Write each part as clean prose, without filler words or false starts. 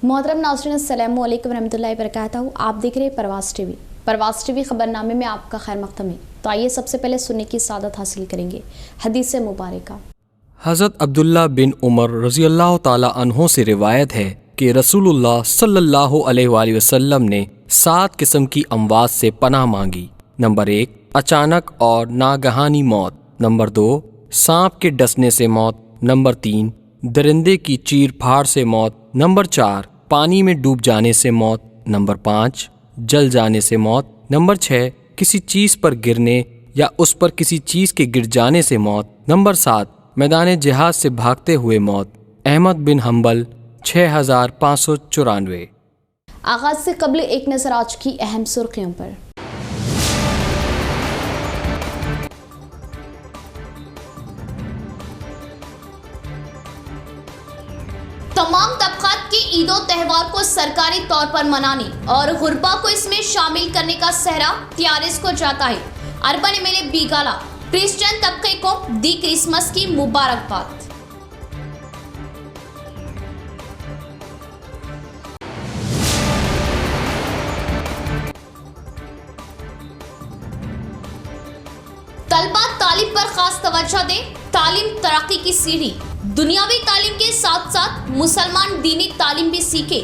मोहतरम नाज़रीन अस्सलामु अलैकुम रहमतुल्लाहि व बरकातहू। आप देख रहे हैं परवास टीवी खबरनामे में आपका खैर मक़दम है। तो आइए सबसे पहले सुनने की सादत हासिल करेंगे हदीस मुबारक। हज़रत अब्दुल्ला बिन उमर रज़ियल्लाहु ताला अन्हो से रिवायत है कि रसूलुल्लाह सल्लल्लाहु अलैहि वसल्लम ने 7 किस्म की अमवात से पनाह मांगी। नंबर 1, अचानक और नागहानी मौत। नंबर 2, सांप के डसने से मौत। नंबर 3, दरिंदे की चीर फाड़ से मौत। नंबर 4, पानी में डूब जाने से मौत। नंबर 5, जल जाने से मौत। नंबर 6, किसी चीज़ पर गिरने या उस पर किसी चीज़ के गिर जाने से मौत। नंबर 7, मैदान जिहाद से भागते हुए मौत। अहमद बिन हम्बल 6594। आगाज से कबल एक नज़र आज की अहम सुर्खियों पर। तमाम तबक़ात के ईदो त्यौहार को सरकारी तौर पर मनाने और गुरबा को इसमें शामिल करने का सहरा टीआरएस को जाता है। अर्बन एमएलए बीगाला क्रिश्चियन तबके को दी क्रिसमस की मुबारकबाद। तलबा तालीम पर खास तवज्जो दें। तालीम तरक्की की सीढ़ी। दुनियावी तालीम के साथ साथ मुसलमान दीनी तालीम भी सीखे।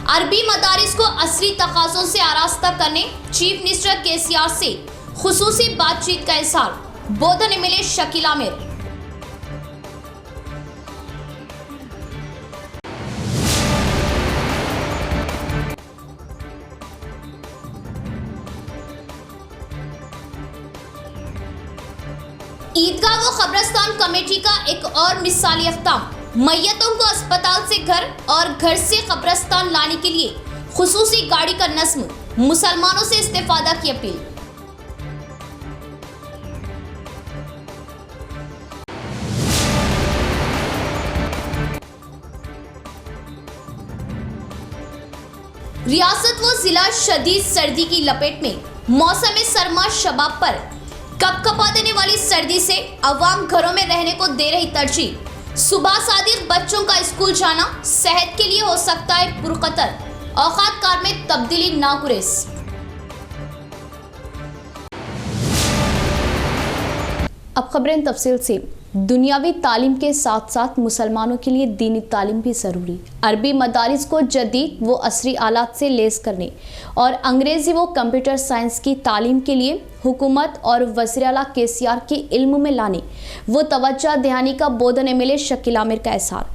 अरबी मदारिस को असली तकाज़ों से आरास्ता करने चीफ मिनिस्टर केसीआर से खुसूसी बातचीत का इज़हार। बोधन एमएलए शकील आमिर। ईदगाह व कब्रस्तान कमेटी का एक और मिसाली अख्ताम। मैयतों को अस्पताल से घर और घर से कब्रस्तान लाने के लिए खुसूसी गाड़ी का नस्म। मुसलमानों से इस्तेफादा की अपील। रियासत व जिला शदीद सर्दी की लपेट में। मौसम सरमा शबाब पर कपकपा देने वाली सर्दी से अवाम घरों में रहने को दे रही तरजीह। सुबह सादिक बच्चों का स्कूल जाना सेहत के लिए हो सकता है पुरखतर। औकात कार में तब्दीली नागुरेज। अब खबरें तफसील से। दुनियावी तालीम के साथ साथ मुसलमानों के लिए दीनी तालीम भी ज़रूरी। अरबी मदारिस को जदीद व असरी आलात से लैस करने और अंग्रेज़ी व कंप्यूटर साइंस की तालीम के लिए हुकूमत और वज़ीर आला केसीआर के इल्म में लाने वो तवज्जो दहानी का बोधन एमएलए शकील आमिर का इज़हार।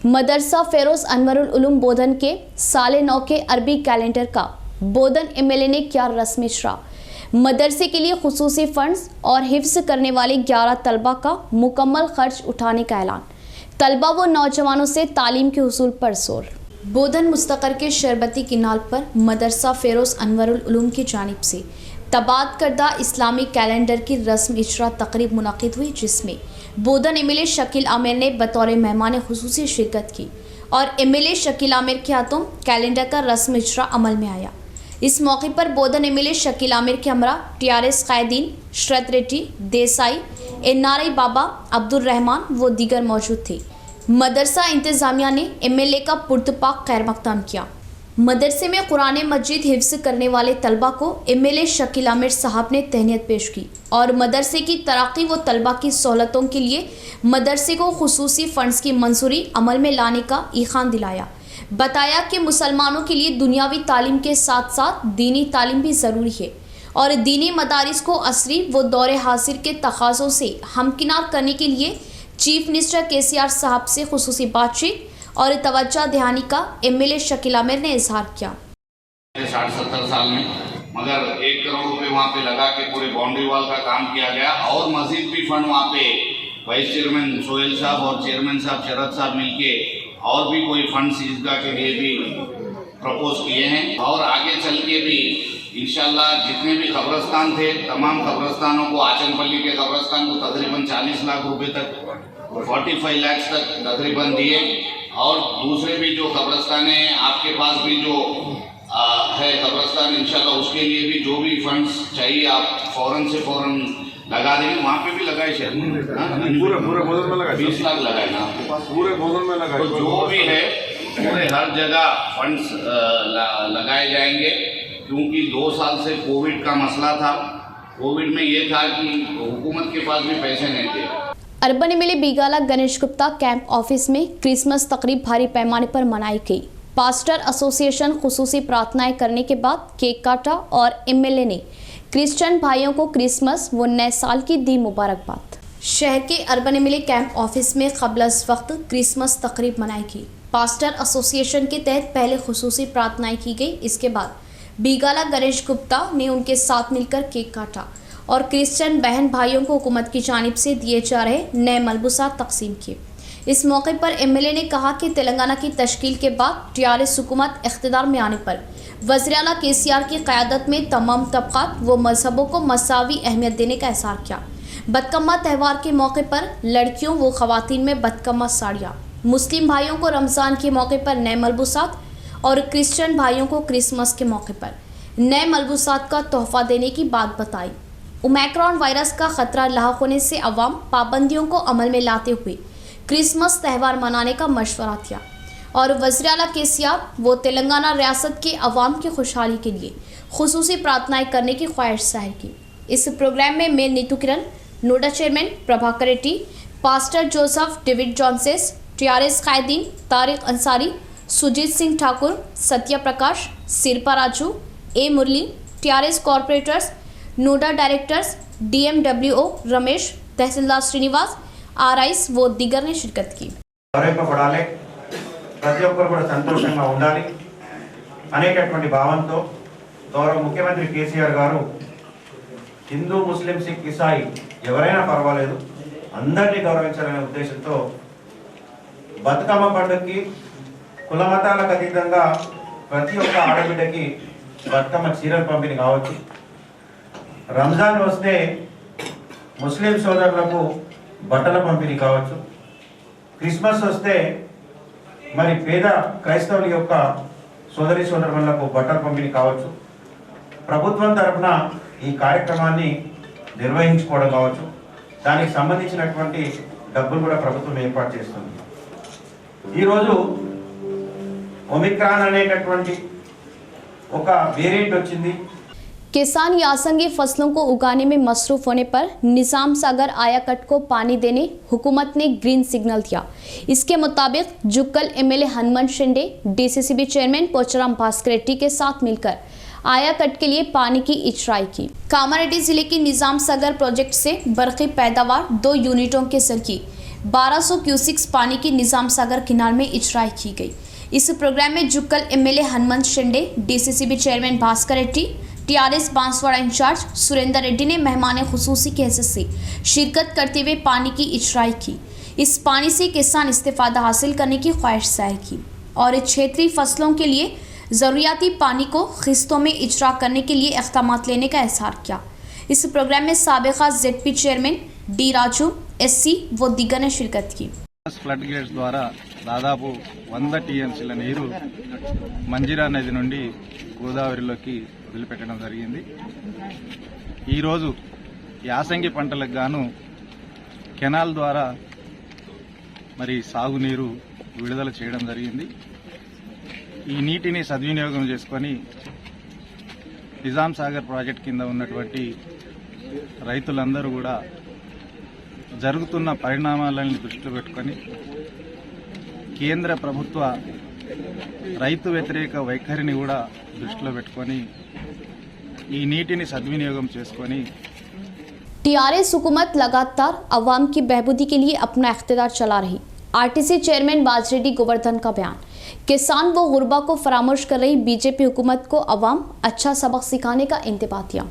मदरसा फेरोज़ अनवरुल उलूम बोधन के साल 9 के अरबी कैलेंडर का बोधन एमएलए ने किया रस्मी इजरा। मदरसे के लिए खुसूसी फंड्स और हिफ्ज़ करने वाले 11 तलबा का मुकम्मल खर्च उठाने का ऐलान। तलबा व नौजवानों से तालीम के हुसूल पर जोर। बोधन मुस्तकर के शरबती किनाल पर मदरसा फेरोज़ अनवरुल उलूम की जानिब से तबाद करदा इस्लामी कैलेंडर की रस्म इजरा तकरीब मुनक़िद हुई, जिसमें बोधन एमएलए शकील आमिर ने बतौर मेहमान खुसूसी शिरकत की और एमएलए शकील आमिर के हाथों कैलेंडर का रस्म इजरा अमल में आया। इस मौके पर बोधन एमएलए शकील आमिर के हमरा टीआरएस कायदीन शरत रेड्डी, देसाई, एनआरआई बाबा, अब्दुल रहमान व दीगर मौजूद थे। मदरसा इंतज़ामिया ने एमएलए का पुरतपाक खैर मक़दम किया। मदरसे में कुरान मजीद हिफ्ज़ करने वाले तलबा को एमएलए शकील आमिर साहब ने तहनीत पेश की और मदरसे की तरक्की व तलबा की सहूलतों के लिए मदरसे को खुसूसी फ़ंड्स की मंजूरी अमल में लाने का ईखान दिलाया। बताया कि मुसलमानों के लिए दुनियावी तालीम के साथ साथ दीनी तालीम भी ज़रूरी है और दीनी मदारिस को असरी व दौर हासिर के तकाज़ों से हमकिनार करने के लिए चीफ मिनिस्टर केसीआर साहब से खुसूसी बातचीत और तवज्जो दहानी का एमएलए शकील आमिर ने इजहार किया। 60-70 साल में मगर 1 करोड़ रुपए वहाँ पे लगा के पूरे बाउंड्री वॉल का काम किया गया और मजीद भी फंड वहाँ पे वाइस चेयरमैन सोहेल साहब और चेयरमैन साहब शरद साहब मिलके और भी कोई फंड्स ईदगाह के लिए भी प्रपोज किए हैं और आगे चल के भी इंशाल्लाह जितने भी कब्रस्तान थे तमाम कब्रस्तानों को आचनपल्ली के कब्रस्तान को तकरीबन 40 लाख रुपए तक 45 लाख तक तकरीबन दिए और दूसरे भी जो कब्रस्तान हैं आपके पास भी जो है कब्रस्तान इंशाल्लाह उसके लिए भी जो भी फंड्स चाहिए आप फ़ौरन से फ़ौरन लगा देंगे। वहाँ पे भी लगाए शायद पूरे बोधन में लगाए 20 लाख लगाए ना पूरे बोधन में लगाए तो जो भी है पूरे हर जगह फंड्स लगाए जाएंगे, क्योंकि 2 साल से कोविड का मसला था। कोविड में ये था कि हुकूमत के पास भी पैसे नहीं थे। Urban MLA Bigala Ganesh Gupta camp office में क्रिसमस तकरीब भारी पैमाने पर मनाई गई। पास्टर एसोसिएशन खुसूसी प्रार्थनाएं करने के बाद केक काटा और एमएलए ने क्रिश्चियन भाइयों को क्रिसमस व नए साल की दी मुबारकबाद। शहर के अर्बन एमएलए कैंप ऑफिस में क़ब्ल अज़ वक्त क्रिसमस तकरीब मनाई गई। पास्टर एसोसिएशन के तहत पहले खुसूसी प्रार्थनाएं की गई। इसके बाद बीगाला गणेश गुप्ता ने उनके साथ मिलकर केक काटा और क्रिश्चियन बहन भाइयों को हुकूमत की जानिब से दिए जा रहे नए मलबूसात तकसीम किए। इस मौके पर एमएलए ने कहा कि तेलंगाना की तश्कील के बाद टीआरएस हुकूमत इख्तिदार में आने पर वज़ीर-ए-आला केसीआर की क़यादत में तमाम तबक़ात व मजहबों को मसावी अहमियत देने का एहसार किया। बदकम्मा त्यौहार के मौके पर लड़कियों व ख़वातीन में बदकम्मा साड़ियाँ, मुस्लिम भाइयों को रमज़ान के मौके पर नए मलबूसात और क्रिश्चियन भाइयों को क्रिसमस के मौके पर नए मलबूसात का तोहफ़ा देने की बात बताई। ओमिक्रॉन वायरस का खतरा लाहक होने से अवाम पाबंदियों को अमल में लाते हुए क्रिसमस त्यौहार मनाने का मशवरा दिया और वज़ीर-ए-आला केसीआर व तेलंगाना रियासत के अवाम की खुशहाली के लिए खुसूसी प्रार्थनाएं करने की ख्वाहिश जाहिर की। इस प्रोग्राम में mayor Neetu Kiran, NUDA chairman Prabhakar Reddy, pastor Joseph David Johnsons, TRS कायदीन Tariq Ansari, Sujit Singh Thakur, Satya Prakash, Sirpa Raju, A Murali, TRS corporators, NUDA directors, DMWO Ramesh, tehsildar Srinivas, RIs वो दीगर ने शिरकत की। ప్రతి ఒక్కరు కూడా సంతోషంగా ఉండాలి అనేటటువంటి భావంతో గౌరవ ముఖ్యమంత్రి కేసీఆర్ గారు హిందూ ముస్లిం సిక్ ఇసాయి ఎవరైనా పర్వాలేదు అందరినీ గౌరవించాలనే ఉద్దేశంతో బతుకమ్మ పండుగకి కుల మతాలకు అతీతంగా ప్రతి ఒక్క ఆడబిడ్డకి బతుకమ్మ చీరలు పంపిణీ కావచ్చు, రంజాన్ వస్తే ముస్లిం సోదరులకు బట్టల పంపిణీ కావచ్చు, క్రిస్మస్ వస్తే మరి పేద క్రైస్తవుల యొక్క సోదరి సోదరులకు బట్టల పంపిణీ కావచ్చు, ప్రభుత్వం తరఫున ఈ కార్యక్రమాన్ని నిర్వహించుకోవడం కావచ్చు, దానికి సంబంధించినటువంటి డబ్బులు కూడా ప్రభుత్వం ఏర్పాటు చేస్తుంది। ఈరోజు ఒమిక్రాన్ అనేటటువంటి ఒక వేరియంట్ వచ్చింది। किसान यासंगी फसलों को उगाने में मसरूफ होने पर निजाम सागर आयाकट को पानी देने हुकूमत ने ग्रीन सिग्नल दिया। इसके मुताबिक Jukkal MLA Hanumant Shinde, DCCB chairman Pocharam Bhaskar Reddy के साथ मिलकर आयाकट के लिए पानी की इजराई की। कामारेड्डी जिले की निजाम सागर प्रोजेक्ट से बरक़ी पैदावार 2 यूनिटों के जरिए 1200 क्यूसिक्स पानी की निजाम सागर किनार में इजराई की गई। इस प्रोग्राम में Jukkal MLA Hanumant Shinde, DCCB chairman Bhaskar Reddy, TRS Banswada incharge Surendra Reddy ने मेहमान खुसूसी की हैसियत से शिरकत करते हुए पानी की इजराई की। इस पानी से किसान इस्तेफादा हासिल करने की ख्वाहिश जाहिर की और क्षेत्रीय फसलों के लिए ज़रूरियाती पानी को किस्तों में इजरा करने के लिए इक़दाम लेने का एहसार किया। इस प्रोग्राम में साबिक़ा ZP chairman D Raju, SC व दीगर ने शिरकत की। ఫ్లడ్ గేట్స్ ద్వారా దాదాపు 100 టీఎంసీల నీరు మంజిరా నది నుండి గోదావరిలోకి వదిలిపెట్టడం జరిగింది। ఈరోజు యాసంగి పంటలకు గాను కెనాల్ ద్వారా మరి సాగునీరు విడుదల చేయడం జరిగింది। ఈ నీటిని సద్వినియోగం చేసుకొని నిజాం సాగర్ ప్రాజెక్ట్ కింద ఉన్నటువంటి రైతులందరూ కూడా జరుగుతున్న పరిణామాలను దృష్టిలో పెట్టుకొని కేంద్ర ప్రభుత్వ రైతు వ్యతిరేక వైఖరిని కూడా దృష్టిలో పెట్టుకొని ఈ నీటిని సద్వినియోగం చేసుకొని टीआरएस हुकूमत लगातार अवाम की बहबूदी के लिए अपना इख्तिदार चला रही। आरटीसी चेयरमैन बाजरेड्डी गोवर्धन का बयान। किसान व गुरबा को फरामोश कर रही बीजेपी हुकूमत को अवाम अच्छा सबक सिखाने का इंतबाह किया।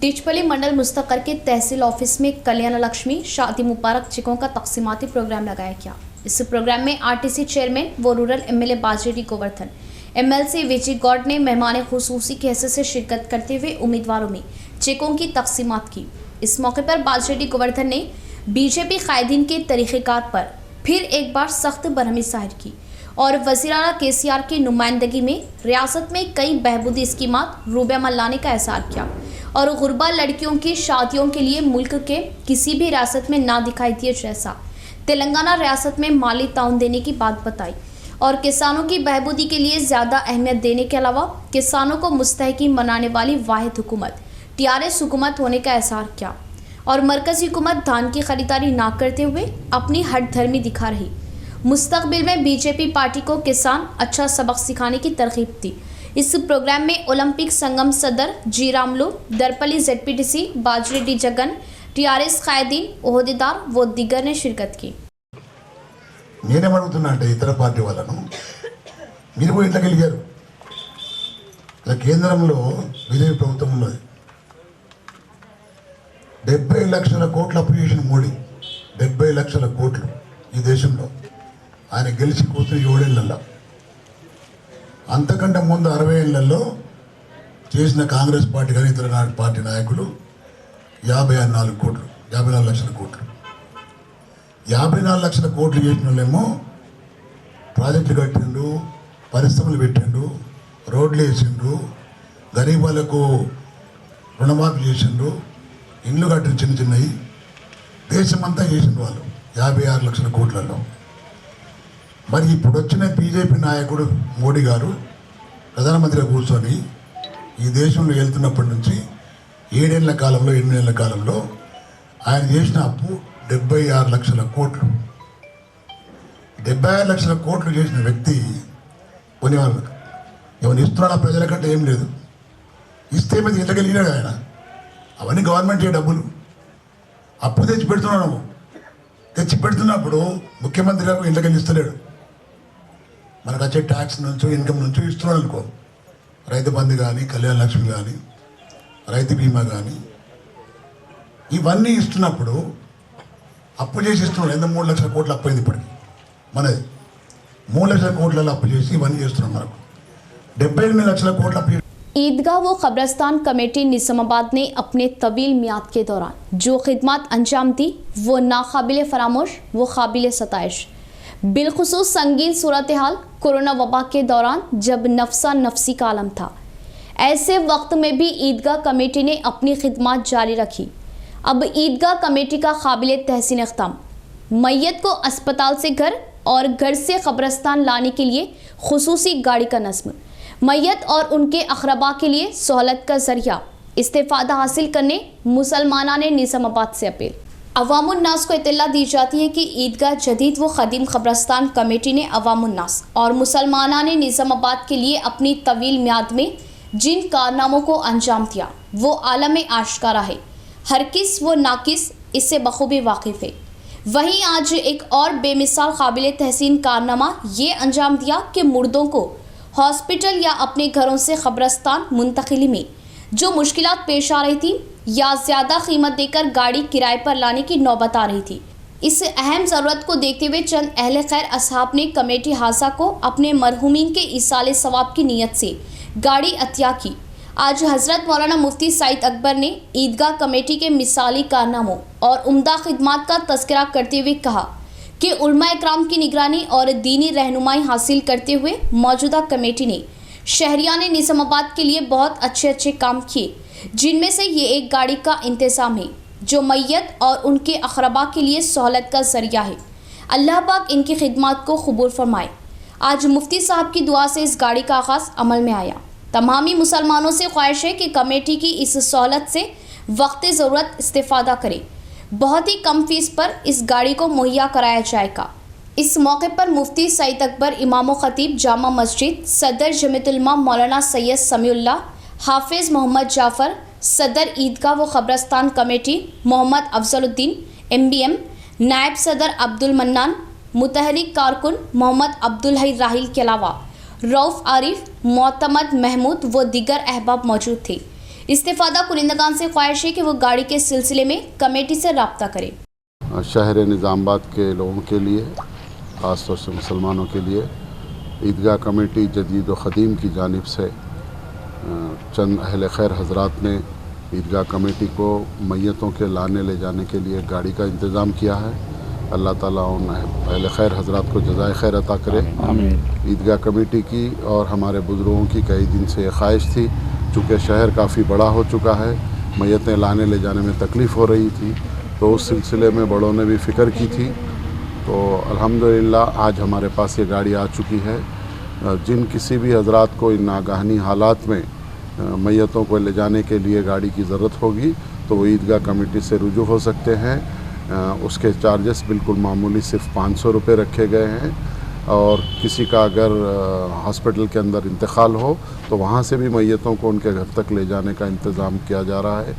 डिचपली मंडल मुस्तकर के तहसील ऑफिस में कल्याण लक्ष्मी शादी मुबारक चेकों का तकसीमाती प्रोग्राम लगाया गया। इस प्रोग्राम में आरटीसी चेयरमैन व रूरल एमएलए बाजरेड्डी गोवर्धन, एमएलसी विजय गौड ने मेहमान खुसूसी की हैसियत से शिरकत करते हुए उम्मीदवारों में चेकों की तकसीमात की। इस मौके पर बाजरेड्डी गोवर्धन ने बीजेपी कायदीन के तरीक़ेकार पर फिर एक बार सख्त बरहमी जाहिर की और वज़ीर-ए-आला केसीआर की नुमाइंदगी में रियासत में कई बहबूदी स्कीमात रूबे अमल लाने का एहसार किया और गुरबा लड़कियों की शादियों के लिए मुल्क के किसी भी रियासत में ना दिखाई दिए जैसा तेलंगाना रियासत में माली ताउन देने की बात बताई और किसानों की बहबूदी के लिए ज़्यादा अहमियत देने के अलावा किसानों को मुस्तहकीम बनाने वाली वाहिद हुकूमत टीआरएस हुकूमत होने का एहसास किया और मरकज़ी हुकूमत धान की खरीदारी ना करते हुए अपनी हठधर्मी दिखा रही। मुस्तकबिल में बीजेपी पार्टी को किसान अच्छा सबक सिखाने की तरगीब दी। इस प्रोग्राम में ओलंपिक संगम सदर जी रामलू, दरपली ZPTC, बाजरे डी जगन, टीआरएस कायदीन, ओहदेदार व दिगर ने शिरकत की। నేనేమడుగుతున్నా అంటే ఇతర పార్టీ వాళ్ళను, మీరు కూడా ఇంట్లోకి వెళ్ళారు. ఇలా కేంద్రంలో బీజేపీ ప్రభుత్వం ఉన్నది. 70 లక్షల కోట్ల అప్పు చేసిన మోడీ, 70 లక్షల కోట్లు ఈ దేశంలో. ఆయన గెలిచి కూర్చుని 7 ఏళ్లలో, అంతకంటే ముందు 60 ఏళ్లలో చేసిన కాంగ్రెస్ పార్టీ కానీ ఇతర పార్టీ నాయకులు 54 కోట్లు, 54 లక్షల కోట్లు. 54 లక్షల కోట్లు చేసిన వాళ్ళేమో ప్రాజెక్టులు కట్టిండు, పరిశ్రమలు పెట్టిండు, రోడ్లు వేసిండ్రు, గరీబ్ వాళ్ళకు రుణమాఫీ చేసిండ్రు, ఇండ్లు కట్టిన చిన్న చిన్నవి దేశమంతా చేసిండ్రు వాళ్ళు 56 లక్షల కోట్లలో. మరి ఇప్పుడు వచ్చిన బీజేపీ నాయకుడు మోడీ గారు ప్రధానమంత్రిగా కూర్చొని ఈ దేశంలో వెళ్తున్నప్పటి నుంచి 7 ఏళ్ల కాలంలో, 8 ఏళ్ల కాలంలో ఆయన చేసిన అప్పు 76 లక్షల కోట్లు. 76 లక్షల కోట్లు చేసిన వ్యక్తి కొనేవాళ్ళు ఏమైనా ఇస్తున్నాడు ప్రజల కంటే ఏం లేదు. ఇస్తే మీద ఇంటకెళ్ళినాడు ఆయన. అవన్నీ గవర్నమెంట్ డబ్బులు అప్పు తెచ్చి పెడుతున్నాడు. తెచ్చి పెడుతున్నప్పుడు ముఖ్యమంత్రి గారు ఇంటకెళ్ళి ఇస్తలేడు. మనకు వచ్చే ట్యాక్స్ నుంచో ఇన్కమ్ నుంచో ఇస్తున్నాడు అనుకో. రైతు బంధు కానీ, కళ్యాణ లక్ష్మి కానీ, రైతు బీమా కానీ ఇవన్నీ ఇస్తున్నప్పుడు అప్పు చేసి ఇస్తున్నాడు. ఎంత 3 లక్షల కోట్లు అప్పు అయింది ఇప్పటికి మనది. 3 లక్షల కోట్లలో అప్పు చేసి ఇవన్నీ చేస్తున్నాం. మనకు 78 లక్షల కోట్ల అప్పు. ईदगाह व कब्रस्तान कमेटी निज़ामाबाद ने अपने तवील मियाद के दौरान जो खिदमत अंजाम दी वो नाकाबिल फरामोश व काबिल सताइश। बिलखुसूस संगीन सूरत हाल कोरोना वबा के दौरान जब नफसा नफसी का आलम था, ऐसे वक्त में भी ईदगाह कमेटी ने अपनी खिदमत जारी रखी। अब ईदगाह कमेटी का काबिल तहसीन इख्ताम मैयत को अस्पताल से घर और घर से कब्रस्तान लाने के लिए खुसूसी गाड़ी का नस्म, मैयत और उनके अखरबा के लिए सहूलत का जरिया इस्तेफादा हासिल करने मुसलमाना ने निज़ामाबाद से अपील। अवामुन्नास को इत्तला दी जाती है कि ईदगाह जदीद व ख़दीम कब्रस्तान कमेटी ने अवामुन्नास और मुसलमाना ने निज़ामाबाद के लिए अपनी तवील म्याद में जिन कारनामों को अंजाम दिया वो आलम आश्कारा है। हर किस व नाकिस इससे बखूबी वाकिफ़ है। वहीं आज एक और बेमिसाल काबिल तहसीन कारनामा ये अंजाम दिया कि मुर्दों को हॉस्पिटल या अपने घरों से कब्रस्तान मुंतकिली में जो मुश्किलात पेश आ रही थी या ज़्यादा कीमत देकर गाड़ी किराए पर लाने की नौबत आ रही थी, इस अहम ज़रूरत को देखते हुए चंद अहले खैर असहाब ने कमेटी हासा को अपने मरहूमीन के इसाले सवाब की नीयत से गाड़ी अतिया की। आज हज़रत मौलाना मुफ्ती सईद अकबर ने ईदगाह कमेटी के मिसाली कारनामों और उम्दा खिदमात का तज़किरा करते हुए कहा कि उलमा इकराम की निगरानी और दीनी रहनुमाई हासिल करते हुए मौजूदा कमेटी ने शहरियान निज़ामाबाद के लिए बहुत अच्छे काम किए, जिनमें से ये एक गाड़ी का इंतज़ाम है जो मैयत और उनके अखरबा के लिए सहूलत का ज़रिया है। अल्लाह पाक इनकी खिदमत को कबूल फरमाए। आज मुफ्ती साहब की दुआ से इस गाड़ी का आगाज़ अमल में आया। तमामी मुसलमानों से ख्वाहिश है कि कमेटी की इस सहूलत से वक्त ज़रूरत इस्तेफादा करें। बहुत ही कम फीस पर इस गाड़ी को मुहैया कराया जाएगा। इस मौके पर मुफ्ती सईद अकबर इमाम खतीब जामा मस्जिद, सदर जमीयतुल-उलमा मौलाना सैयद समीउल्लाह, हाफिज़ मोहम्मद जाफ़र, सदर ईदगाह व कब्रस्तान कमेटी मोहम्मद अफजलुद्दीन MBM, नायब सदर अब्दुल मन्नान, मुतहरिक कारकुन मोहम्मद अब्दुल हई राहिल के अलावा रऊफ़ आरिफ, मोतमद महमूद व दीगर अहबाब मौजूद थे। इस्तेफादा कुरिंदगान से ख्वाहिश है कि वो गाड़ी के सिलसिले में कमेटी से रब्ता करें। शहर निज़ामाबाद के लोगों के लिए, ख़ास तौर से मुसलमानों के लिए ईदगाह कमेटी जदीद व ख़दीम की जानिब से चंद अहले खैर हज़रात ने ईदगाह कमेटी को मैयतों के लाने ले जाने के लिए गाड़ी का इंतज़ाम किया है। अल्लाह ताला उन अहले खैर हज़रात को जज़ाए खैर अता करे। ईदगाह कमेटी की और हमारे बुज़ुर्गों की कई दिन से ख्वाहिश थी, चूँकि शहर काफ़ी बड़ा हो चुका है, मैयतें लाने ले जाने में तकलीफ़ हो रही थी, तो उस सिलसिले में बड़ों ने भी फ़िक्र की थी। तो अल्हम्दुलिल्लाह आज हमारे पास ये गाड़ी आ चुकी है। जिन किसी भी हजरात को इन नागहानी हालात में मैयतों को ले जाने के लिए गाड़ी की ज़रूरत होगी तो वो ईदगाह कमेटी से रुजू हो सकते हैं। उसके चार्जेस बिल्कुल मामूली सिर्फ 500 रुपये रखे गए हैं और किसी का अगर हॉस्पिटल के अंदर इंतकाल हो तो वहाँ से भी मैयतों को उनके घर तक ले जाने का इंतज़ाम किया जा रहा है,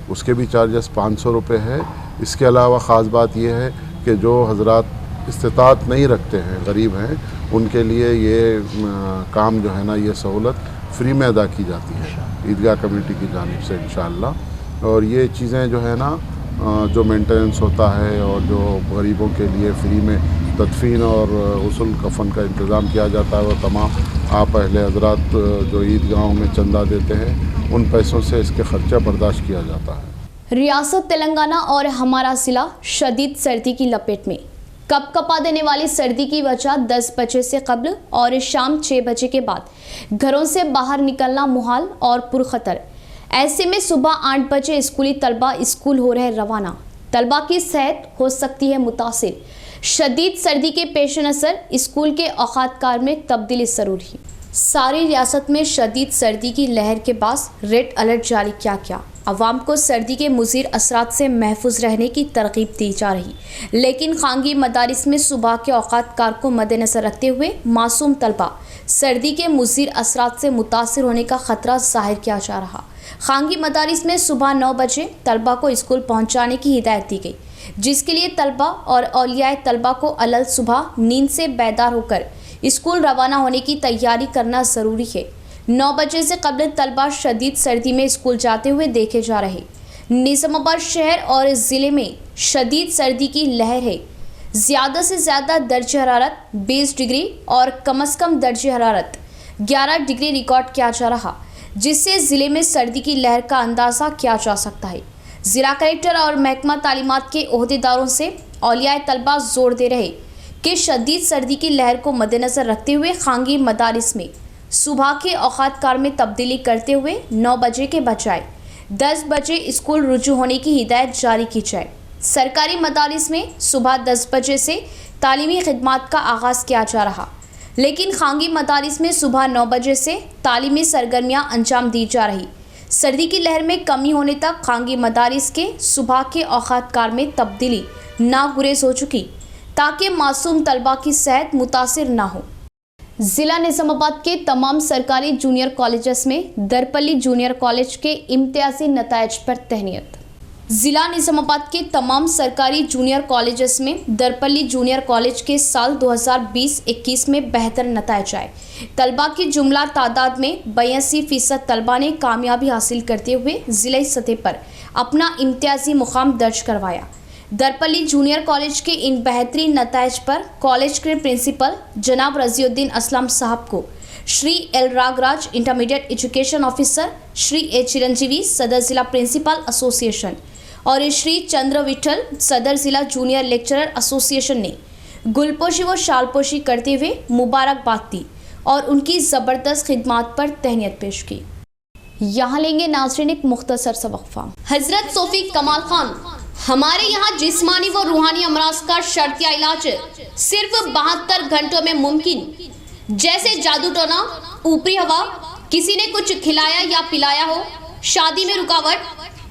उसके भी चार्जेस 500 रुपये है। इसके अलावा ख़ास बात यह है कि जो हजरात इस्तिताअत नहीं रखते हैं, गरीब हैं, उनके लिए ये काम जो है ना, ये सहूलत फ्री में अदा की जाती है ईदगाह कमेटी की जानिब से इंशाअल्लाह। और ये चीज़ें जो है ना, जो मेंटेनेंस होता है और जो गरीबों के लिए फ्री में तदफीन और उसूल कफन का इंतज़ाम किया जाता है, वो तमाम आप अहले हजरात जो ईदगाहों में चंदा देते हैं उन पैसों से इसके ख़र्चा बर्दाश्त किया जाता है। रियासत तेलंगाना और हमारा ज़िला शदीद सर्दी की लपेट में। कपकपा देने वाली सर्दी की वजह 10 बजे से कब्ल और शाम 6 बजे के बाद घरों से बाहर निकलना मुहाल और पुरखतर। ऐसे में सुबह 8 बजे स्कूली तलबा स्कूल हो रहे रवाना। तलबा की सेहत हो सकती है मुतासिर। शदीद सर्दी के पेश नज़र स्कूल के औकात कार में तब्दीली ज़रूरी। सारी रियासत में शदीद सर्दी की लहर के बाद रेड अलर्ट जारी किया गया। अवाम को सर्दी के मुज़िर असरात से महफूज रहने की तरगीब दी जा रही, लेकिन खानगी मदारिस में सुबह के औकात कार को मद्देनज़र रखते हुए मासूम तलबा सर्दी के मुज़िर असरात से मुतासिर होने का ख़तरा ज़ाहिर किया जा रहा। खानगी मदारिस में सुबह 9 बजे तलबा को स्कूल पहुँचाने की हिदायत दी गई, जिसके लिए तलबा और औलियाए तलबा को अलल सुबह नींद से बेदार होकर स्कूल रवाना होने की तैयारी करना ज़रूरी है। 9 बजे से कबल तलबा शदीद सर्दी में स्कूल जाते हुए देखे जा रहे। निज़ामाबाद शहर और ज़िले में शदीद सर्दी की लहर है। ज़्यादा से ज़्यादा दर्ज हरारत 20 डिग्री और कम से कम दर्ज हरारत 11 डिग्री रिकॉर्ड किया जा रहा, जिससे ज़िले में सर्दी की लहर का अंदाज़ा किया जा सकता है। ज़िला कलेक्टर और महकमा तालीमात के ओहदेदारों से औलियाए तलबा जोर दे रहे कि शदीद सर्दी की लहर को मद्देनज़र रखते हुए खानगी मदारिस में सुबह के औकात कार में तब्दीली करते हुए 9 बजे के बजाय 10 बजे स्कूल रुजू होने की हिदायत जारी की जाए। सरकारी मदारिस में सुबह 10 बजे से तालीमी खिदमात का आगाज़ किया जा रहा, लेकिन खानगी मदारिस में सुबह 9 बजे से तालीमी सरगर्मियाँ अंजाम दी जा रही। सर्दी की लहर में कमी होने तक खानगी मदारिस के सुबह के औकात कार में तब्दीली नागुरेज हो चुकी, ताकि मासूम तलबा की सेहत मुतासिर ना हो। ज़िला निज़ामाबाद के तमाम सरकारी जूनियर कॉलेजेस में दरपल्ली जूनियर कॉलेज के इम्तियाजी नताइज पर तहनीत। ज़िला निज़ामाबाद के तमाम सरकारी जूनियर कॉलेजेस में दरपल्ली जूनियर कॉलेज के साल 2020-21 में बेहतर नताइज आए। तलबा की जुमला तादाद में 82% तलबा ने कामयाबी हासिल करते हुए ज़िले सतह पर अपना इम्तियाजी मुकाम दर्ज करवाया। दरपल्ली जूनियर कॉलेज के इन बेहतरीन नताइज पर कॉलेज के प्रिंसिपल जनाब रज़ीउद्दीन असलम साहब को Shri L Ragaraj intermediate education officer, Shri A Chiranjeevi सदर ज़िला प्रिंसिपल एसोसिएशन और श्री चंद्र विठल सदर ज़िला जूनियर लेक्चरर एसोसिएशन ने गुलपोशी व शालपोशी करते हुए मुबारकबाद दी और उनकी ज़बरदस्त खिदमात पर तहनीत पेश की। यहाँ लेंगे नाज़रीन एक मुख्तसर सा वक्फा। हज़रत सोफ़ी कमाल खान, हमारे यहाँ जिस्मानी व रूहानी अमराज का शर्तिया इलाज सिर्फ 72 घंटों में मुमकिन। जैसे जादू टोना, ऊपरी हवा, किसी ने कुछ खिलाया या पिलाया हो, शादी में रुकावट,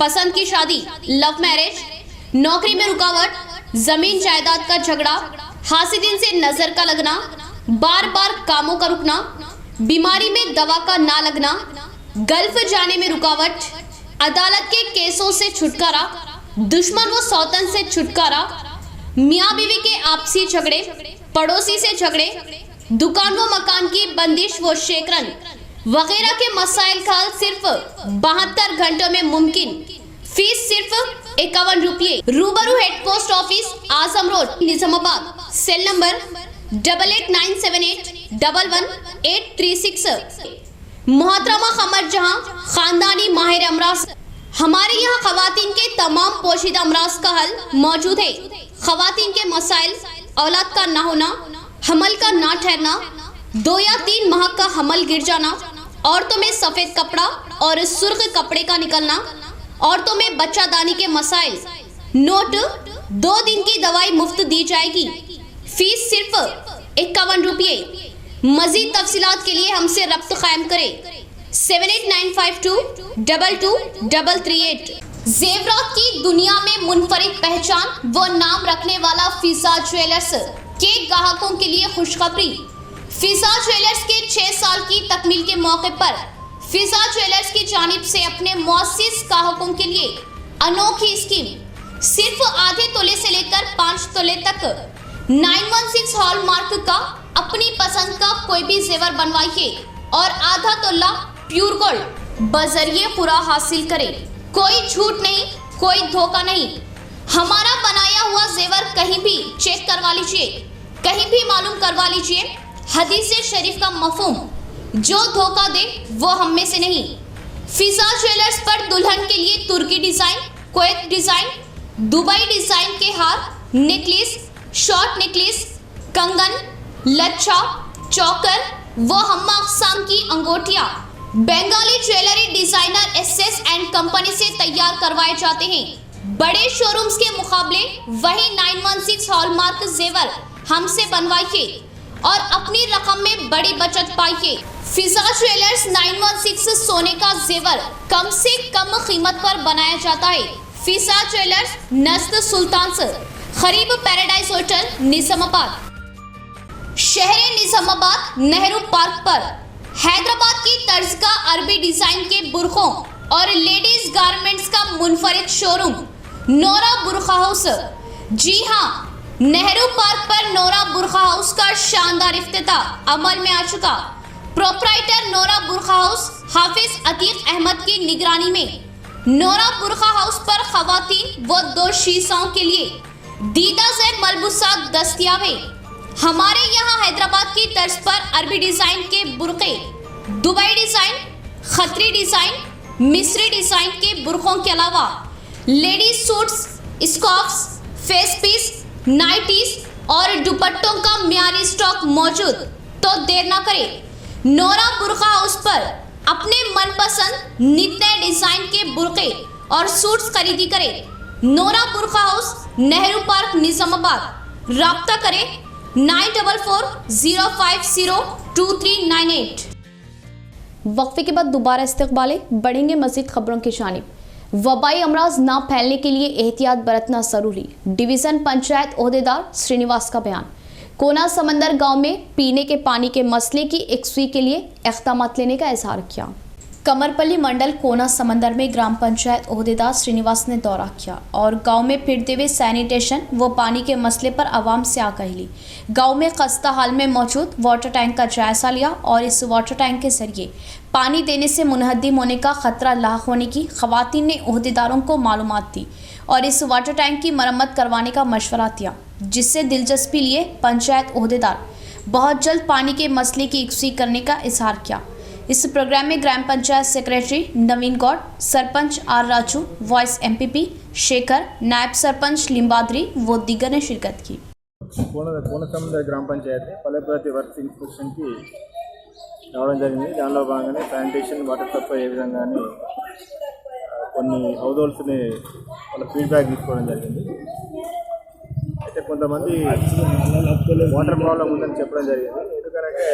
पसंद की शादी, लव मैरिज, नौकरी में रुकावट, जमीन जायदाद का झगड़ा, हासिदिन से नजर का लगना, बार बार कामों का रुकना, बीमारी में दवा का ना लगना, गल्फ जाने में रुकावट, अदालत के केसों से छुटकारा, दुश्मन व सौतन से छुटकारा, मियाँ बीवी के आपसी झगड़े, पड़ोसी से झगड़े, दुकान व मकान की बंदिश व शेकरन वगैरह के मसाइल का हल सिर्फ 72 घंटों में मुमकिन। फीस सिर्फ 51 रुपये। रूबरू head post office, Azam road, Nizamabad. Cell number 8897811836। मोहतरमा कमर जहां, खानदानी माहिर अमराज। हमारे यहाँ खवातीन के तमाम पोशीदा अमराज का हल मौजूद है। खवातीन के मसाइल, औलाद का ना होना, हमल का ना ठहरना, 2 या 3 माह का हमल गिर जाना, औरतों में सफ़ेद कपड़ा और सुर्ख कपड़े का निकलना, औरतों में बच्चादानी के मसाइल। नोट, 2 दिन की दवाई मुफ्त दी जाएगी। फीस सिर्फ 51 रुपये। मजीद तफसीलात के लिए हमसे रब्त कायम करें 7895222338। जेवरात की दुनिया में मुनफरिद पहचान व नाम रखने वाला फिजा ज्वेलर्स के ग्राहकों के लिए खुशखबरी। फिजा ज्वेलर्स के 6 साल की तकमील के मौके पर फिजा ज्वेलर्स की जानिब से अपने मुअस्सिस ग्राहकों के लिए अनोखी स्कीम। सिर्फ आधे तोले से लेकर 5 तोले तक 916 हॉलमार्क का अपनी पसंद का कोई भी जेवर बनवाइए और आधा तोला प्योर गोल्ड बजरिए पूरा हासिल करें। कोई झूठ नहीं, कोई धोखा नहीं। हमारा बनाया हुआ जेवर कहीं भी चेक करवा लीजिए, कहीं भी मालूम करवा लीजिए। हदीस शरीफ का मफहूम, जो धोखा दे वो हम में से नहीं। फिजा ज्वेलर्स पर दुल्हन के लिए तुर्की design, Kuwait design, Dubai design के हार, नेकलेस, शॉर्ट नेकलेस, कंगन, लच्छा, चौकर व हम्मा अक़साम की अंगूठियां Bengali jewellery designer SS and company से तैयार करवाए जाते हैं। बड़े शोरूम्स के मुकाबले वही 916 हॉलमार्क जेवर हमसे बनवाइए और अपनी रकम में बड़ी बचत पाइए। फिजा ज्वेलर्स 916 सोने का जेवर कम से कम कीमत पर बनाया जाता है। फिजा ज्वेलर्स नस्द सुल्तान से करीब पैराडाइज होटल निजामाबाद, शहर निजामाबाद, नेहरू पार्क पर। हैदराबाद की तर्ज का अरबी डिजाइन के बुरखों और लेडीज गारमेंट्स का मुनफरिद शोरूम नोरा बुरखा हाउस। जी हाँ, नेहरू पार्क पर नोरा बुरखा हाउस का शानदार इफ्तिताह अमल में आ चुका। प्रोप्राइटर नोरा बुरखा हाउस हाफिज अतीक अहमद की निगरानी में नोरा बुरखा हाउस पर खवातीन व 2 शीशाओं के लिए दीदा से मलबूसात दस्तयाब है। हमारे यहाँ हैदराबाद की तर्ज पर अरबी डिजाइन के बुरके, दुबई डिजाइन, खतरी डिजाइन, मिस्री डिजाइन के बुरकों के अलावा ladies suits, scarfs, face piece, nighties और दुपट्टों का मियारी स्टॉक मौजूद। तो देर ना करें, नोरा बुरखा हाउस पर अपने मनपसंद नित नए डिजाइन के बुरके और सूट्स खरीदी करें। नोरा बुरखा हाउस, नेहरू पार्क, निजामाबाद। राब्ता करें 9440502398। वक्फे के बाद दोबारा इस्तकबाले बढ़ेंगे मज़ीद खबरों की जानिब। वबाई अमराज ना फैलने के लिए एहतियात बरतना जरूरी। डिवीज़न पंचायत ओहदेदार श्रीनिवास का बयान। कोना समंदर गांव में पीने के पानी के मसले की एकसुई के लिए इक़दाम लेने का इजहार किया। कमरपल्ली मंडल कोना समंदर में ग्राम पंचायत ओहदेदार श्रीनिवास ने दौरा किया और गांव में फिरते हुए सैनिटेशन व पानी के मसले पर आवाम से आगाही ली। गांव में खस्ता हाल में मौजूद वाटर टैंक का जायजा लिया और इस वाटर टैंक के जरिए पानी देने से मुनहदिम होने का खतरा लाक होने की खवातीन ने ओहदेदारों को मालूमात दी और इस वाटर टैंक की मरम्मत करवाने का मशवरा दिया, जिससे दिलचस्पी लिए पंचायत ओहदेदार बहुत जल्द पानी के मसले की एकसुई करने का इजहार किया। इस प्रोग्राम में gram panchayat secretary Naveen Goud, sarpanch R Raju, vice MPP Shekhar, नायब सरपंच लिंबाद्री व दीगर ने शिरकत की। కోనసముద్ర గ్రామ పంచాయతీ పల్లెప్రగతి వర్క్స్ ఇన్స్పెక్షన్కి రావడం జరిగింది. దానిలో భాగంగానే శానిటేషన్, వాటర్ సప్లై ఏ విధంగా అని కొన్ని హౌస్ వాళ్ళ ఫీడ్బ్యాక్ తీసుకోవడం జరిగింది. అయితే కొంతమంది వాటర్ ప్రాబ్లం ఉందని చెప్పడం జరిగింది. ఎందుకంటే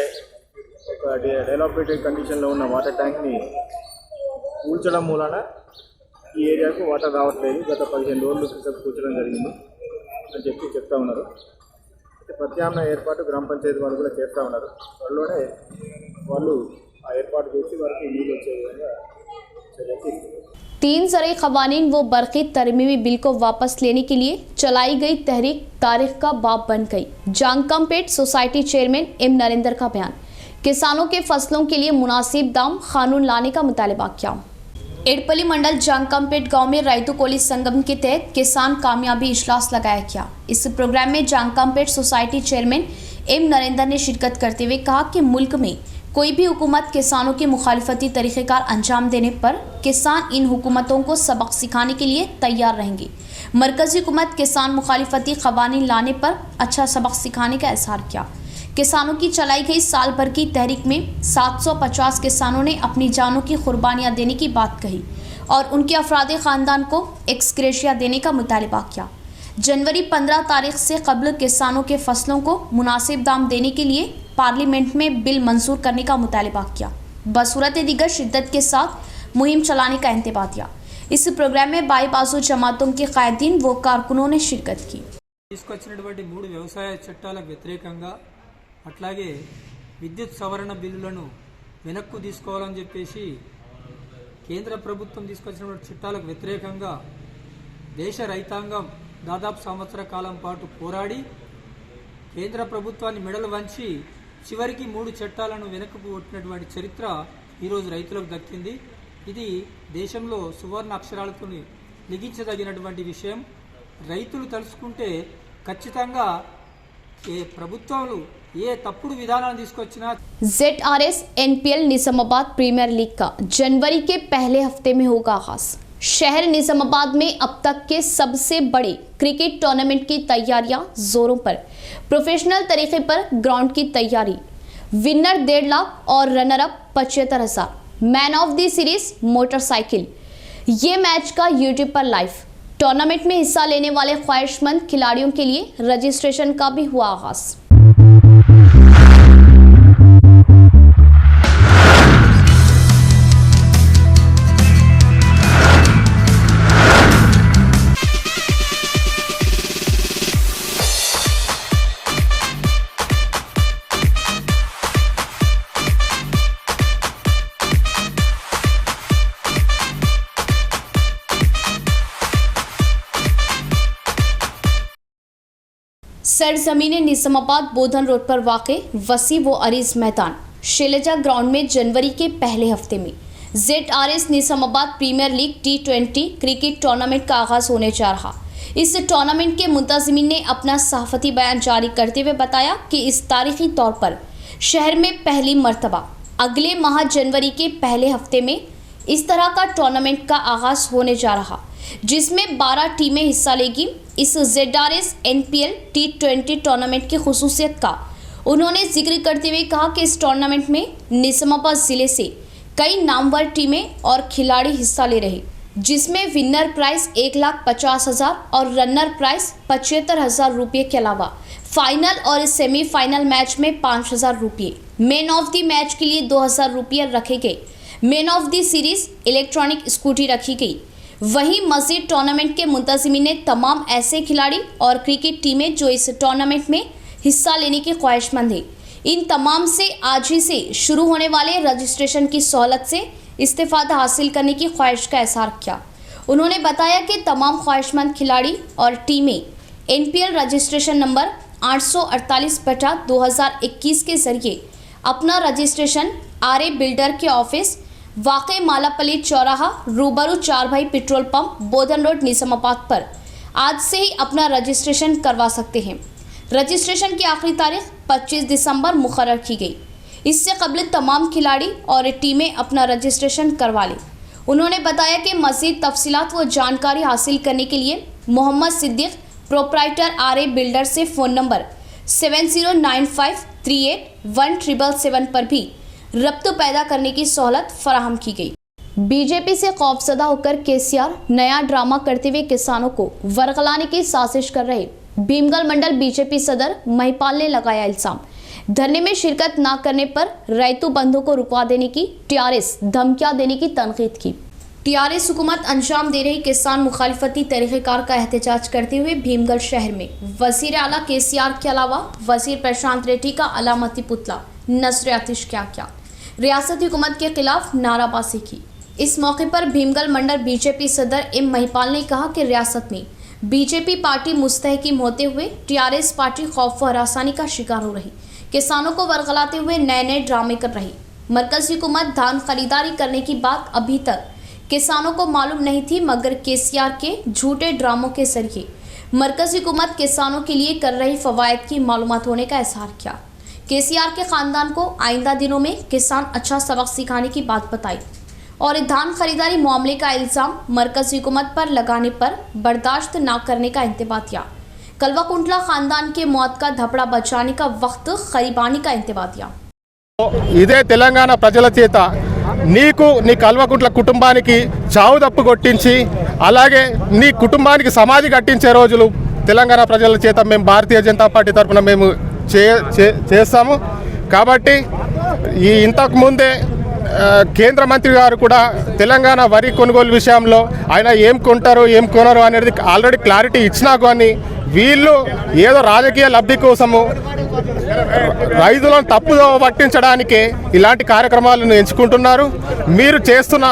ఒక డెవలప్డ్ కండిషన్లో ఉన్న వాటర్ ట్యాంక్ని కూల్చడం మూలన ఈ ఏరియాకు వాటర్ రావట్లేదు. గత 15 రోజుల క్రితం కూల్చడం జరిగింది అని చెప్తా ఉన్నారు. ప్రత్యామ్నాయ ఏర్పాటు గ్రామ పంచాయతీ వాళ్ళు కూడా చేస్తూ ఉన్నారు. త్వరలోనే వాళ్ళు ఆ ఏర్పాటు చేసి వారికి నీళ్ళు వచ్చే విధంగా చర్యలు 3 ज़रई क़वानीन व बरक़ी तरमीमी बिल को वापस लेने के लिए चलाई गई तहरीक तारीख का बाब बन गई। जांगकमपेट सोसाइटी चेयरमैन एम नरेंद्र का बयान। किसानों के फसलों के लिए मुनासिब दाम कानून लाने का मुतालबा किया। एडपल्ली मंडल जांगकमपेट गांव में रैतु कोली संगम के तहत किसान कामयाबी इजलास लगाया गया। इस प्रोग्राम में जांगकमपेट सोसाइटी चेयरमैन एम नरेंद्र ने शिरकत करते हुए कहा कि मुल्क में कोई भी हुकूमत किसानों के मुखालिफती तरीक़ेकार अंजाम देने पर किसान इन हुकूमतों को सबक सिखाने के लिए तैयार रहेंगे। मरकज़ी हुकूमत किसान मुखालिफती क़वानीन लाने पर अच्छा सबक सिखाने का इजहार किया। किसानों की चलाई गई साल भर की तहरीक में 750 किसानों ने अपनी जानों की कुर्बानियाँ देने की बात कही और उनके अफराद ख़ानदान को एक्सग्रेशिया देने का मुतालबा किया। जनवरी 15 तारीख से कबल किसानों के फसलों को मुनासिब दाम देने के लिए पार्लियामेंट में बिल मंजूर करने का मुतालबा किया। बसूरत दीगर शिद्दत के साथ मुहिम चलाने का इंतबा दिया। इस प्रोग्राम में बाई बाजू जमातों के कायदीन व कारकुनों ने शिरकत की। తీసుకొచ్చినటువంటి 3 వ్యవసాయ చట్టాలకు వ్యతిరేకంగా అట్లాగే విద్యుత్ సవరణ బిల్లులను వెనక్కు తీసుకోవాలని చెప్పేసి కేంద్ర ప్రభుత్వం తీసుకొచ్చినటువంటి చట్టాలకు వ్యతిరేకంగా దేశ రైతాంగం దాదాపు సంవత్సర కాలం పాటు పోరాడి కేంద్ర ప్రభుత్వాన్ని మెడలు వంచి చివరికి 3 చట్టాలను వెనక్కు కొట్టినటువంటి చరిత్ర ఈరోజు రైతులకు దక్కింది। ఇది దేశంలో సువర్ణ అక్షరాలతో లిఖించదగినటువంటి విషయం। రైతులు తలుచుకుంటే ఖచ్చితంగా ఏ ప్రభుత్వాలు ఏ తప్పుడు విధానాలు తీసుకొచ్చినా ZRS NPL Nizamabad premier league का जनवरी के पहले हफ्ते में होगा आगाज। शहर निजामाबाद में अब तक के सबसे बड़े क्रिकेट टूर्नामेंट की तैयारियां जोरों पर। प्रोफेशनल तरीके पर ग्राउंड की तैयारी। विनर 1.5 लाख और runner up 75,000। Man of the series motorcycle. ये मैच का यूट्यूब पर लाइव। टूर्नामेंट में हिस्सा लेने वाले ख्वाहिशमंद खिलाड़ियों के लिए रजिस्ट्रेशन का भी हुआ आगाज। सरजमीन निजामाबाद बोधन रोड पर वाक़ वसी व अरीज मैदान शैलजा ग्राउंड में जनवरी के पहले हफ्ते में ZRS Nizamabad premier league T20 cricket tournament का आगाज होने जा रहा। इस टूर्नामेंट के मुंतज़िमीन ने अपना सहाफ़ती बयान जारी करते हुए बताया कि इस तारीखी तौर पर शहर में पहली मरतबा अगले माह जनवरी के पहले हफ्ते में इस तरह का टूर्नामेंट का आगाज होने जा रहा, जिसमें 12 टीमें हिस्सा लेगी। इस ZRS NPL T20 टूर्नामेंट की खुसूसियत का उन्होंने जिक्र करते हुए कहा कि इस टूर्नामेंट में निजामाबाद ज़िले से कई नामवर टीमें और खिलाड़ी हिस्सा ले रहे, जिसमें विनर प्राइस 1,50,000 और रनर प्राइस 75,000 रुपये के अलावा फाइनल और सेमीफाइनल मैच में 5,000 रुपये। मैन ऑफ द मैच के लिए 2,000 रुपये रखे गए। Man of the series electronic scooty रखी गई। वहीं मजीद टूर्नामेंट के मुंतज़िमीन ने तमाम ऐसे खिलाड़ी और क्रिकेट टीमें जो इस टूर्नामेंट में हिस्सा लेने की ख्वाहिशमंद हैं, इन तमाम से आज ही से शुरू होने वाले रजिस्ट्रेशन की सहूलत से इस्तेफादा हासिल करने की ख्वाहिश का इज़हार किया। उन्होंने बताया कि तमाम ख्वाहिशमंद खिलाड़ी और टीमें NPL रजिस्ट्रेशन नंबर 848/2021 के जरिए अपना रजिस्ट्रेशन RA बिल्डर के ऑफिस वाक़े मालापल्ली चौराहा रूबरू 4 भाई पेट्रोल पंप बोधन रोड निजामाबाद पर आज से ही अपना रजिस्ट्रेशन करवा सकते हैं। रजिस्ट्रेशन की आखिरी तारीख 25 दिसंबर मुकर्रर की गई। इससे कबल तमाम खिलाड़ी और टीमें अपना रजिस्ट्रेशन करवा लें। उन्होंने बताया कि मज़ीद तफसीलात व जानकारी हासिल करने के लिए Mohammad Siddiq proprietor RA builder से फ़ोन नंबर 7095381777 पर भी रब्त पैदा करने की सहूलत फराहम की गई। बीजेपी से खौफजदा होकर KCR नया ड्रामा करते हुए किसानों को वरगलाने की साजिश कर रहे भीमगल मंडल बीजेपी सदर महिपाल ने लगाया इल्जाम। धरने में शिरकत न करने पर रैतू बंधु को रुकवा देने की TRS धमकियां देने की तनकीद की। TRS हुकूमत अंजाम दे रही किसान मुखालिफती तरीक़ेकार का एहतजाज करते हुए भीमगल शहर में वज़ीर आला KCR के अलावा वज़ीर प्रशांत रेड्डी का अलामती पुतला नस्र आतिश क्या रियासती हुकूमत के खिलाफ नाराबाजी की। इस मौके पर भीमगल मंडल बीजेपी सदर M महिपाल ने कहा कि रियासत में बीजेपी पार्टी मुस्तहकिम होते हुए TRS पार्टी खौफ व हरासानी का शिकार हो रही, किसानों को वरगलाते हुए नए नए ड्रामे कर रही। मरकजी हुकूमत धान खरीदारी करने की बात अभी तक किसानों को मालूम नहीं थी, मगर KCR के झूठे ड्रामों के जरिए मरकजी हुकूमत किसानों के लिए कर रही फ़वाइद की मालूमात होने का इज़हार किया। KCR के ख़ानदान को आइंदा दिनों में किसान अच्छा सबक सिखाने की बात बताई और धान खरीदारी मामले का इल्ज़ाम मरकज़ी हुकूमत पर लगाने पर बर्दाश्त न करने का इंतबा दिया। कल्वाकुंटला ख़ानदान के मौत का धपड़ा बचाने का वक्त खरीबानी का इंतबा दिया। ఇదే తెలంగాణ ప్రజల చేత నీకు నీ కల్వకుంట్ల కుటుంబానికి చావు దప్పు కొట్టించి అలాగే నీ కుటుంబానికి సమాధి కట్టించే రోజులు తెలంగాణ ప్రజల చేత మేము భారతీయ జనతా పార్టీ తరఫున మేము చేస్తాము. కాబట్టి ఇంతకు ముందే కేంద్ర మంత్రి గారు కూడా తెలంగాణ వరి కొనుగోలు విషయంలో ఆయన ఏం కొంటారు ఏం కొనరు అనేది ఆల్రెడీ క్లారిటీ ఇచ్చినా కానీ వీళ్ళు ఏదో రాజకీయ లబ్ధి కోసము రైతులను తప్పుదో పట్టించడానికే ఇలాంటి కార్యక్రమాలను ఎంచుకుంటున్నారు. మీరు చేస్తున్న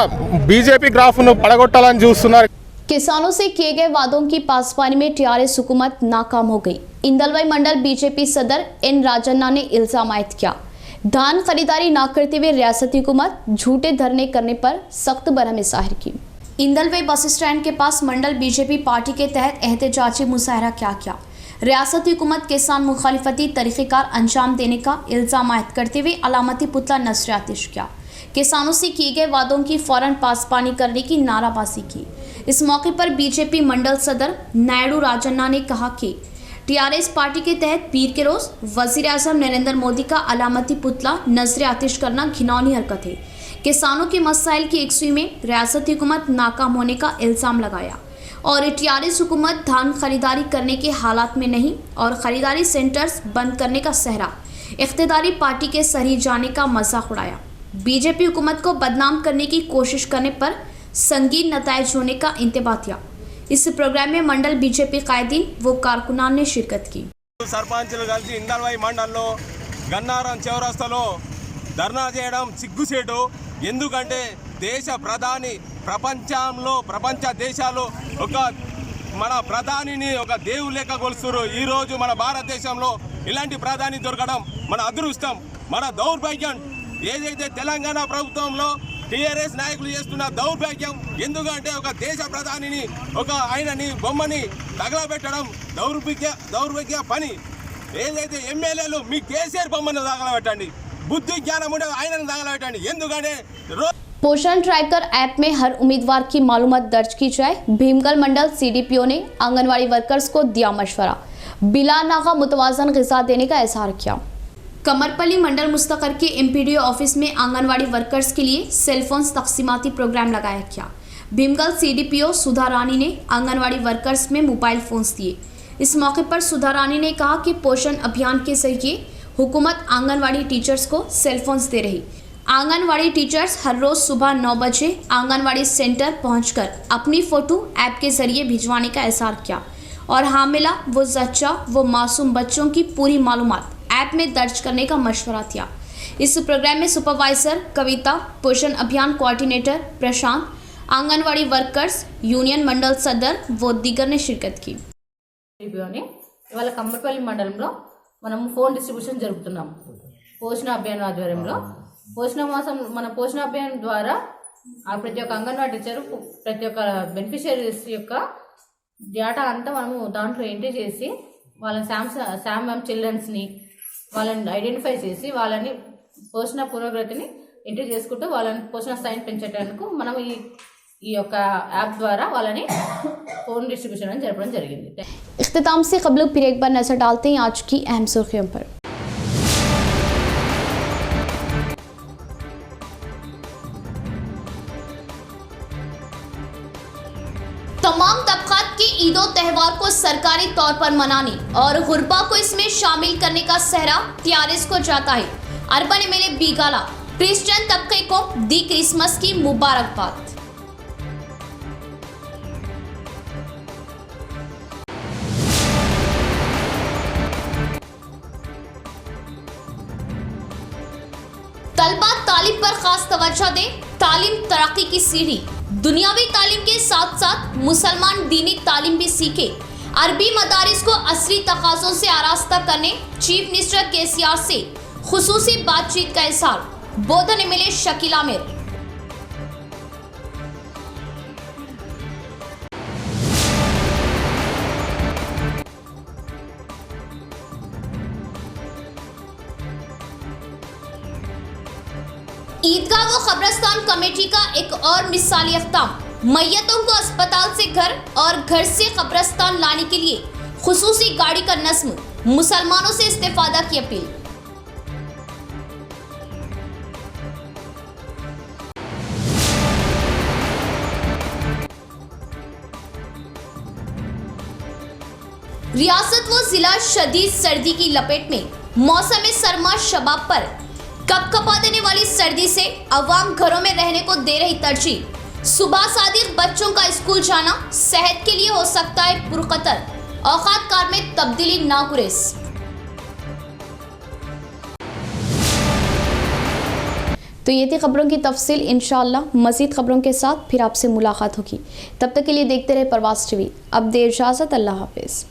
బీజేపీ గ్రాఫ్ను పడగొట్టాలని చూస్తున్నారు. किसानों से किए गए वादों की पासवानी में टीआरएस हुकूमत नाकाम हो गई। इंदलवाई मंडल बीजेपी सदर एन राजन्ना ने इल्जाम आयद किया। धान खरीदारी न करते हुए रियासती हुकूमत झूठे धरने करने पर सख्त बरहमी जाहिर की। इंदलवाई बस स्टैंड के पास मंडल बीजेपी पार्टी के तहत एहतजाजी मुजाहरा किया। रियासती हुकूमत किसान मुखालिफती तरीक़ेकार अंजाम देने का इल्जाम आयद करते हुए अलामती पुतला नजर आतिश किया। किसानों से किए गए वादों की फौरन पासवानी करने की नाराबाजी की। इस मौके पर बीजेपी मंडल सदर नायडू राजन्ना ने कहा कि टीआरएस पार्टी के तहत पीर के रोज वजीर आजम नरेंद्र मोदी का अलामती पुतला नजर आतिश करना घिनौनी हरकत है। किसानों के मसाइल की एकसुई में रियासती हुकूमत नाकाम होने का इल्ज़ाम लगाया और टीआरएस हुकूमत धान खरीदारी करने के हालात में नहीं और ख़रीदारी सेंटर्स बंद करने का सहरा इख्तियारी पार्टी के सर ही जाने का मजाक उड़ाया। बीजेपी हुकूमत को बदनाम करने की कोशिश करने पर संगीन नताइज होने का इंतबाह किया। इस प्रोग्राम में मंडल बीजेपी कायदीन व कारकुनान ने शिरकत की। సర్పంచులు కలిసి ఇందల్వాయి మండల్లో గన్నారం చౌరస్తాలో ధర్నా చేయడం సిగ్గుసేటు. ఎందుకంటే దేశ ప్రధాని ప్రపంచ దేశాలు ఒక మన ప్రధానిని ఒక దేవుడు లెక్క కొలుస్తున్నారు. ఈరోజు మన భారతదేశంలో ఇలాంటి ప్రధాని దొరకడం మన అదృష్టం, మన దౌర్భాగ్యం. ఏదైతే తెలంగాణ ప్రభుత్వంలో టీఆర్ఎస్ నాయకులు చేస్తున్న దౌర్భాగ్యం. ఎందుకంటే ఒక దేశ ప్రధానిని ఒక ఆయనని బొమ్మని తగలబెట్టడం దౌర్భాగ్య పని. ఏదైతే ఎమ్మెల్యేలు మీ కేసీఆర్ బొమ్మను తగలబెట్టండి, बुद्धि ज्ञान पोषण ट्रैकर ऐप में हर उम्मीदवार की मालूमात दर्ज की जाए। भीमगल मंडल सीडीपीओ ने आंगनवाड़ी वर्कर्स को दिया मशवरा, बिला नागा मुतवाजन ग़िज़ा देने का इजहार किया। कमरपल्ली मंडल मुस्तकर के एमपीडीओ ऑफिस में आंगनवाड़ी वर्कर्स के लिए सेलफोन्स तकसीमाती प्रोग्राम लगाया गया। भीमगल सीडीपीओ सुधा रानी ने आंगनवाड़ी वर्कर्स में मोबाइल फोन्स दिए। इस मौके पर सुधा रानी ने कहा कि पोषण अभियान के जरिए हुकूमत आंगनवाड़ी टीचर्स को सेलफोन्स दे रही। आंगनवाड़ी टीचर्स हर रोज़ सुबह 9 बजे आंगनवाड़ी सेंटर पहुंचकर अपनी फ़ोटो ऐप के ज़रिए भिजवाने का इजहार किया और हामिला व जच्चा व मासूम बच्चों की पूरी मालूमात ऐप में दर्ज करने का मशवरा दिया। इस प्रोग्राम में सुपरवाइज़र कविता, पोषण अभियान कोऑर्डिनेटर प्रशांत, आंगनवाड़ी वर्कर्स यूनियन मंडल सदर व दीगर ने शिरकत की। ఇవాళ కమ్మపల్లి మండలంలో మనం ఫోన్ డిస్ట్రిబ్యూషన్ జరుపుతున్నాం పోషణ అభియాన్ ఆధ్వర్యంలో. పోషణ అభియాన్ ద్వారా ప్రతి ఒక్క అంగన్వాడీ టీచర్ ప్రతి ఒక్క బెనిఫిషియరీస్ యొక్క డేటా అంతా మనము దాంట్లో ఎంట్రీ చేసి వాళ్ళని శామ్ చిల్డ్రన్స్ని వాళ్ళని ఐడెంటిఫై చేసి వాళ్ళని పోషణ పురోగతిని ఎంట్రీ చేసుకుంటూ వాళ్ళని పోషణ స్థాయిని పెంచడానికి మనం ఈ యొక్క యాప్ ద్వారా వాళ్ళని फोन डिस्ट्रीब्यूशन जरपन जरिए। इख्तिताम से कबल फिर एक बार नजर डालते हैं आज की अहम सुर्खियों पर। तमाम तबकात के ईदो त्यौहार को सरकारी तौर पर मनाने और गुरबा को इसमें शामिल करने का सहरा टीआरएस को जाता है। अर्बन एमएलए बीगाला क्रिश्चियन तबके को दी क्रिसमस की मुबारकबाद। तलबा तालीम पर खास तवज्जो दें। तालीम तरक्की की सीढ़ी। दुनियावी तालीम के साथ साथ मुसलमान दीनी तालीम भी सीखे। अरबी मदारिस को असली तकाज़ों से आरास्ता करने चीफ मिनिस्टर केसीआर से खुसूसी बातचीत का इज़हार। बोधन एमएलए शकील आमिर। ईदगाह व कब्रस्तान कमेटी का एक और मिसाली अख्ताम। मैयतों को अस्पताल से घर और घर से कब्रस्तान लाने के लिए खुसूसी गाड़ी का नस्म। मुसलमानों से इस्तेफादा की अपील। रियासत व जिला शदीद सर्दी की लपेट में। मौसम सरमा शबाब पर कपकपा देने वाली सर्दी से अवाम घरों में रहने को दे रही तरजीह। सुबह सादिक बच्चों का स्कूल जाना सेहत के लिए हो सकता है पुरखतर। औकात कार में तब्दीली ना गुरेज। तो ये थी खबरों की तफसील। इंशाअल्लाह मज़ीद खबरों के साथ फिर आपसे मुलाकात होगी। तब तक के लिए देखते रहे प्रवास टीवी। अब दे इजाज़त। अल्लाह हाफिज़।